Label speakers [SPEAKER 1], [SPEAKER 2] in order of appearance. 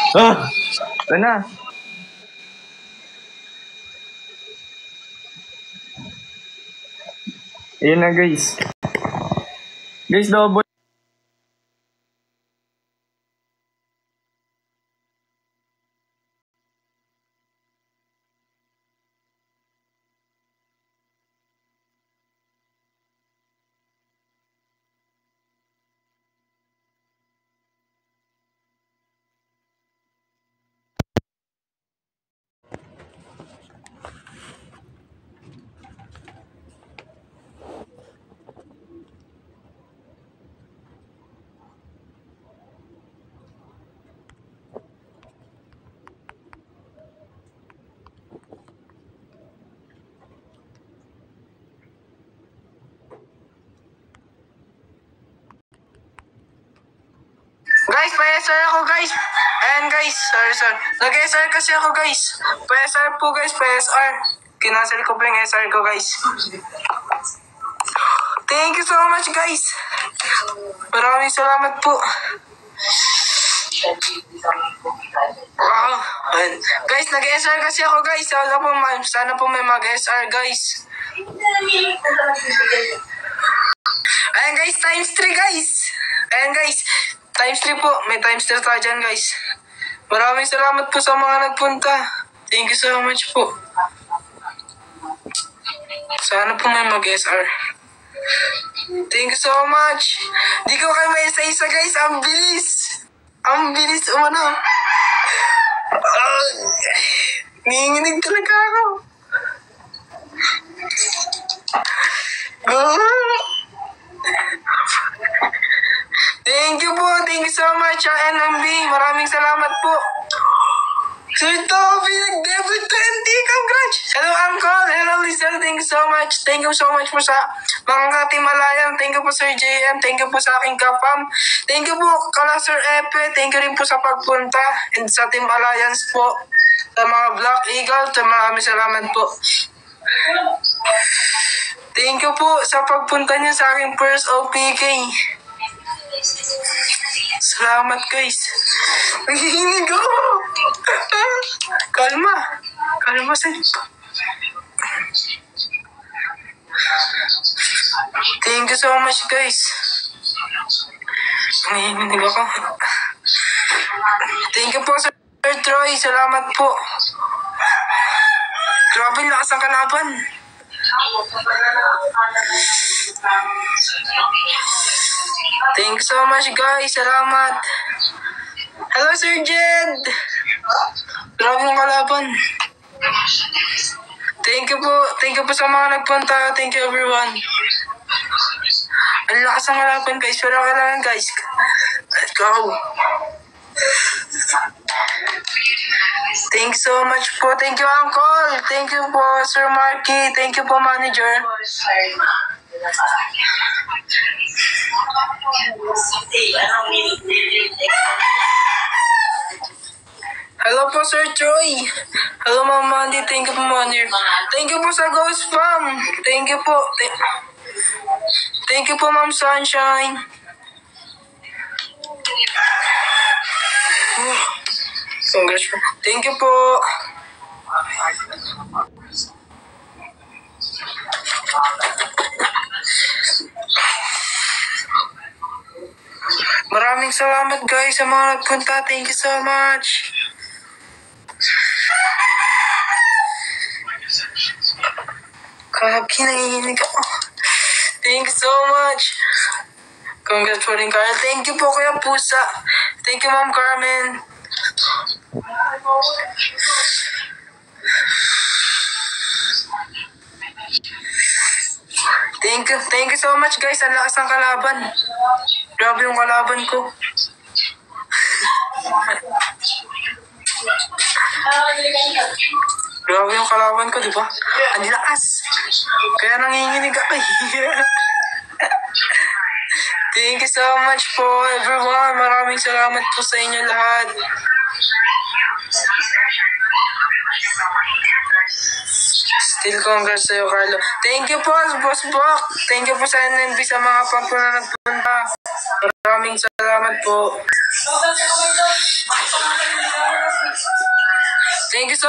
[SPEAKER 1] Ito na. Ayan na guys. Guys, double.
[SPEAKER 2] Guys, pa-SR ako guys. Ayan guys, sorry. Nag-SR kasi ako guys. Pa-SR po guys, pa-SR. Kinancel ko po yung SR ko guys. Thank you so much guys. Maraming salamat po. Wow. Guys, nag-SR kasi ako guys. Sana po may mag-SR guys. Ayan guys, times 3 guys. Ayan guys, times 3 po. May times 3 tayo dyan guys. Maraming salamat po sa mga nagpunta. Thank you so much po. Sana po may mag-SR. Thank you so much. Di ko kayo may isa-isa guys. Ang bilis. Ang bilis umano. Nanginginig talaga ako. Thank you po. Thank you so much, NMB. Maraming salamat po. Sir Toby, nag-debut 20. Congrats. Hello, Uncle. Hello, Lizelle. Thank you so much. Thank you so much po sa mga Katimalayang. Thank you po, Sir JM. Thank you po sa aking kapam. Thank you po, kala Sir Epe. Thank you rin po sa pagpunta. And sa Team Alliance po. Sa mga Black Eagle. Maraming salamat po. Thank you po sa pagpunta niyo sa aking first OPK. Salamat guys. Nahihinig ako. Kalma. Kalma sir. Thank you so much guys. Nahihinig ako. Thank you po Sir Troy. Salamat po. Grabe lakas ang kalaban. Thank you so much guys. Salamat. Hello Sir Jed. Grabe ng kalaban. Thank you po. Thank you po sa mga nagpunta. Thank you everyone. Ang lakas ng kalaban guys. Pero kailangan guys. Let's go. Thank you so much po. Thank you Uncle. Thank you po Sir Marky. Thank you po Manager. Hello po Sir Troy. Hello Ma'am Mandy. Thank you po Manir. Thank you po sa Ghost Fam. Thank you po. Thank you po Ma'am Sunshine. Congrats po. Thank you po. Maraming salamat guys sa mga nagpunta. Thank you so much. Grabe, nangihinig ako. Thank you so much. Congrats po rin Carl. Thank you po Kuya Pusa. Thank you Ma'am Carmen. Thank you so much guys. Ang lakas ng kalaban. Grabe yung kalaban ko. Grabe yung kalaban ko, di ba? Ang lakas. Kaya nanginginig ako eh. Thank you so much po everyone. Maraming salamat po sa inyo lahat. Still congrats sa'yo, Carlo. Thank you po, Boss Bok. Thank you po sa NNB sa mga pampo na nagpunta. Maraming salamat po. Thank you so